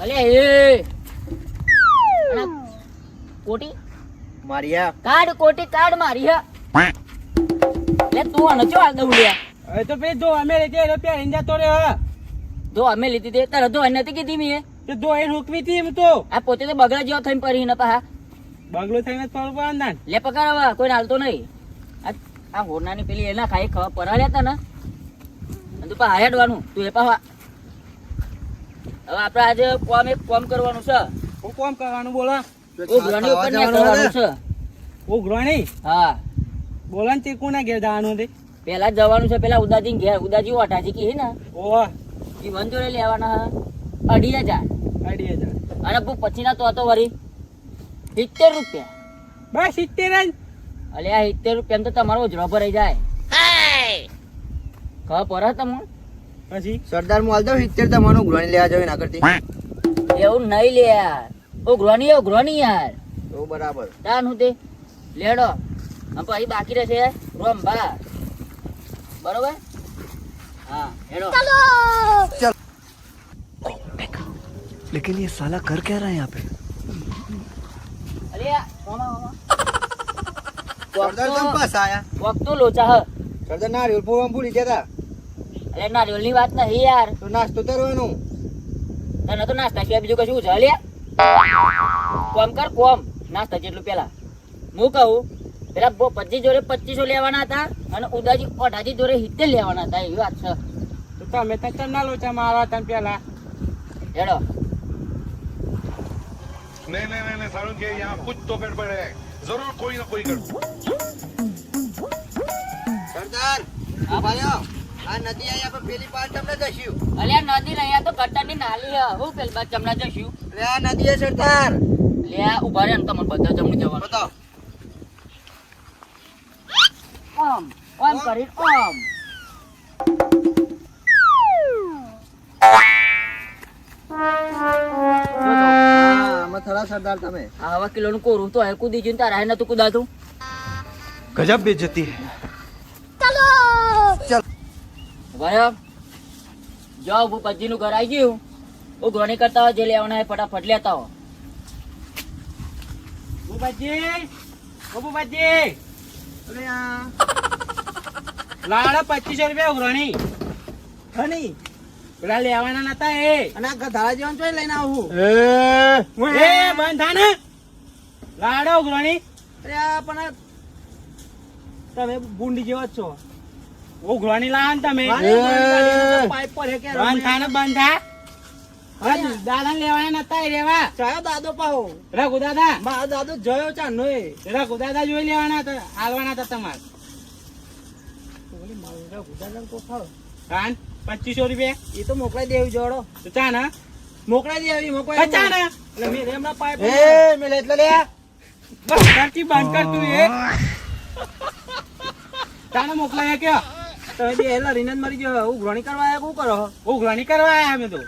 અલે એ કોટી મારિયા કાઢ કોટી કાઢ મારી હે લે તું આને ચો આલ દઉં લે હવે તો ભાઈ જો અમે લીધી એટલે પહેરીને જતો રે હવે જો અમે લીધી તે તારે જો નથી કીધી મી તે જો એ રોકવી હતી એમ તો આ પોતે તો બગડા જેવો થઈને પરી ને પા બંગલો થઈને થોડું બાંધાન લે પકડ હવે કોઈ હાલતો નહીં આ હોરનાની પેલી એના ખાઈ ખબર પરા લેતા ને અને તું પા હેડવાનું તું એ પા હવે આપણે આજે એક કામ કરવાનું છે હું કોમ કરવાનું બોલો ઓ ગ્રાની ઉપર ને કરવાનું છે ઓ ગ્રહણી હા બોલો ને તે કોના ઘેર જવાનું હતી પેલા જવાનું છે પેલા ઉદાજી ઘેર ઉદાજી ઓટાજી કી ને ઓહ એ વંજોડે લેવાના 2,500 2,500 અને પછી ના તો વરી 70 રૂપિયા બસ 70 જ અલે આ 70 રૂપિયા તો તમારો ઉજળો ભરાઈ જાય ખબર પડે તમને પછી સરદાર હું હાલ દઉં 70 તમારું ગ્રહણી લેવા જવું ના કરતી એવું નહીં લે યાર ઉઘરોની યાર તો બરાબર તાન હું તે લેડો આમ પછી બાકી રહેશે રોમભા બરોબર હા હેડો लेकिन ये साला कर क्या रहा है यहाँ पे અલે મામા સરદાર કેમ પાસ આયા વખત તો લોચા હ સરદાર નારિયેળ ફોડવા ભૂલી ગયા અલે નારિયેળની વાત નહીં યાર તો નાસ્તો કરવાનો તને તો નાસ્તા સિવાય બીજું કશું છે લે કોમ કર કોમ નાસ્તા જેટલું પેલા હું કહું પેલા 25 જોડે 2500 લેવાના હતા અને ઉદાજી 18 જોડે 70 લેવાના હતા એવી વાત છે તો તમે તો ચમ ના લોચા મારવા તને પેલા હેડો नहीं सारुण के यहाँ कुछ तो गड़बड़ है जरूर कोई ना कोई गड़बड़ સરદાર આ ભાઈઓ આ નદી આયા પર પેલી પાર તમને જશું અલે આ નદી નહીં આ તો ગટરની નાલી હ હું પેલ બાદ ચમડા જશું અરે આ નદી હે સરદાર લે આ ઉભા રે ને તમને બધા જમણી જવાનું બતાવો ઓમ કરી ઓમ આમાં થરા સરદાર તમે આ હવા કિલોનું કોરું તો હે કૂદી જઈને તારા હે નતું કૂદાતું गजब बेइज्जती है ભાઈ જાઓ હું પજીનું ઘર આવી ગયું હું ઘણી કરતા હોય જે લેવાના હોય ફટાફટ લેતા હો બુબાજી અરે આ લાડા 2500 રૂપિયા ઉઘરાણી હની પેલા લેવાના નતા એ અને આ ગધાડા જેવાનું ચોય લઈને આવું એ બંધા ને લાડો ઉઘરાણી અરે આ પણ તમે બુંડી જેવા જ છો ઉઘરાણી લાવો ને તમે પાઇપ પર હે કે બંધા ને બંધા દાદા લેવાના નતા એ રેવા ચાયો દાદો પાહો રઘુ દાદા મારો દાદો જોયો ચાનો એ રઘુ દાદા જોઈ લેવાના હતા હાલવાના હતા તમારે કાન 2500 રૂપિયા એ તો મોકલાઈ દેવી જોડો તો ચા ના મોકલાઈ દેવી મોકલાઈ ચા ના એટલે મેં રેમના પાઇપ એ મેલે એટલે લે બંધ કર તું એ ચાને મોકલાયા કે તમે બે હેલા રીનન મરી ગયો ઉઘરાણી કરવા આયા શું કરો ઉઘરાણી કરવા આયા અમે તો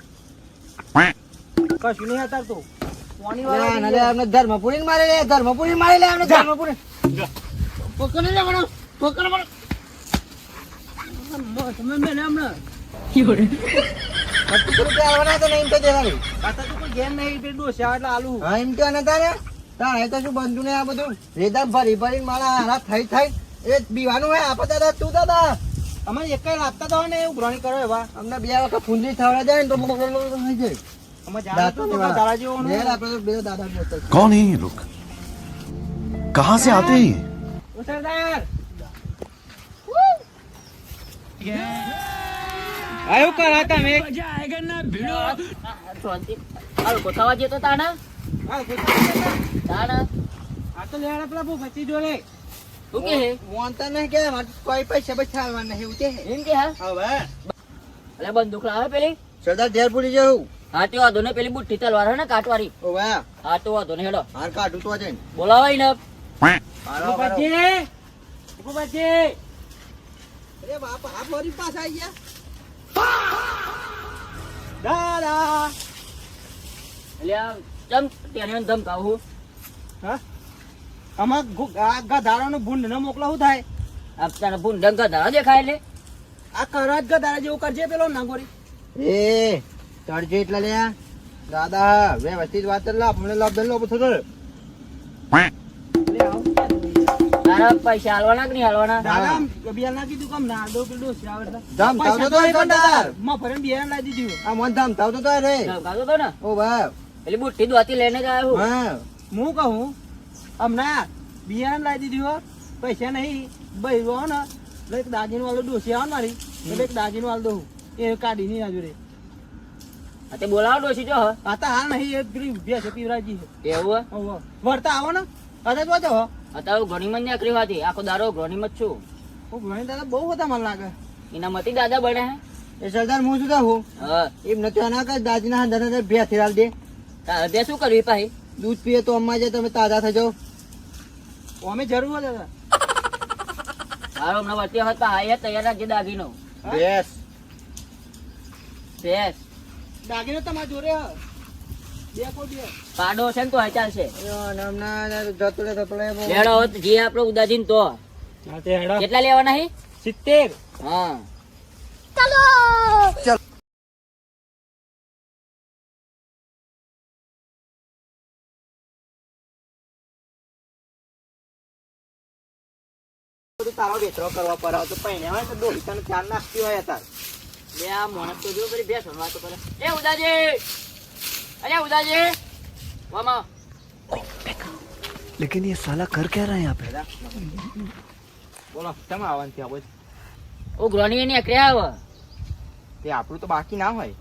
કશું નહીં હતા તો પાણી વાળા લે અમને ધર્મપુરી મારે લે ધર્મપુરી મારે લે અમને ધર્મપુરી પકડ લે મને પકડ મને તમે મેલે અમને રૂપિયા આવવાના તો નહીં તો દેવાની પાછા તો કોઈ ગેમ નહીં તે ડોસ્યા એટલે આલુ હા એમ તો નતા ને તાણે તો શું બંધુ ને આ બધું રેદા ભરી ભરી મારા હારા થઈ એ બીવાનું હે આપા દાદા તું દાદા અમારે એક કઈ લાગતા તો ને ઉઘરાણી કરો એવા અમને બે વખત ફૂંદરી થવા જાય ને તો થઈ જાય અમે જાણો તો દાદા જેવો બે આપણે તો બે દાદા બોલતા कौन है ये लोग कहाँ से आते हैं ये ઓ સરદાર આયો કરો તમે શાંતિ હાલો ગોઠવા જતો તાના આ ગોતા તાના આ તો લેવાના પેલા બહુ બચી જોડે તું કે હે મોનતા નહીં કે મારે કોઈ પૈસા બચા આવવા નહીં એવું કે એમ કે હા હવે અલે બંદૂક લાવે પેલી સરદાર ધેર પૂરી જવું હા તે વાંધો ને પેલી બુટ્ટી તલવાર હે ને કાટવારી ઓવે હા તો વાંધો ને હેડો હાર કાઢું તો જઈને બોલાવાય ને બચી બચી અરે બાપ આ ફરી પાછા આવી ગયા દાદા એટલે આ ચમ તેને ધમકાવું હા આમાં ગધારાનો ભૂંડ ન મોકલાવું થાય આપતાના ભૂન ડંકા ધરા દેખાય એટલે આ કરાજ ગધારા જેવું કરજે પેલો નાગોરી એ ચડજે એટલે લે દાદા વ્યવસ્થિત વાત કરી લા મને લાભ બેન લો થતો એટલે આવું ક્યાં થયું? તારા પૈસા હાલવાના કે નહીં હાલવાના? દાદા આમ બિયારણ ના કીધું કેમ ના દો પેલું ડોસી આવે એટલે. ધામ પૈસા થાવતો તો તો એ પણ દાદા. દાદા, મફત બિયારણ લાવી દીધું. આ મન ધામ થાવતો તો રે ગાતો તો ને ઓ બાપ એટલે બુટ્ટી દોતી લઈને જ આવ્યો. હા હું કહું હમણાં બિયારણ લાવી દીધું હો, પૈસા નહીં ભાઈ રહો ને એટલે એક દાજીનું વાળો ડોસી આવે ને મારી એટલે એક દાજીનું વાળ દઉં એ કાઢી નહીં આજુ રે આ તે બોલાવો ડોશી જો હ. આ તો હાલ નહીં એક પેલી ભેંસ પીવરાજી છે એવું હે? હોવ. વળતા આવો ને કદાચ વાંચો હો અત્યારે હું ઘણી મંદી આકરી વાતી આખો દારો ઘણી મત છું. હું ઘણી દાદા બહુ બધા મને લાગે એના મતી દાદા બને હે. એ સરદાર હું શું કહું હા એમ નથી આના કઈ દાદીના હાથ બે થેરાલ દે તારે તે શું કરવી પાહી? દૂધ પીએ તો અમ્મા જાય તમે તાજા થઈ જાઓ અમે જરૂર હોય દાદા હારો હમણાં વચ્ચે હોત તો હાય તૈયાર રાખજે દાગીનો. બેસ ભેંસ દાગીનો તમારા જોડે હે. બે કોઈ બે પાડો છે ને તો હાય ચાલશે. જતો રે લેડો હોત જે આપણો ઉદાજીન તો હા તે હેડો કેટલા લેવાના હે? 70 હા તારો વેતરો કરવા પર તો પૈણે હોય તો દોઢ તને ચાર નાખતી હોય તાર બે આ મોણસ તો જો કરી ભેંસ વાતો કરે. એ ઉદાજી અરે ઉદાજી મામા लेकिन ये साला कर क्या रहा है यहाँ पे? બોલો કેમ આવવાનું ત્યાં બોલ ઓ ગ્રોની એની અકરે આવ. તે આપણું તો બાકી ના હોય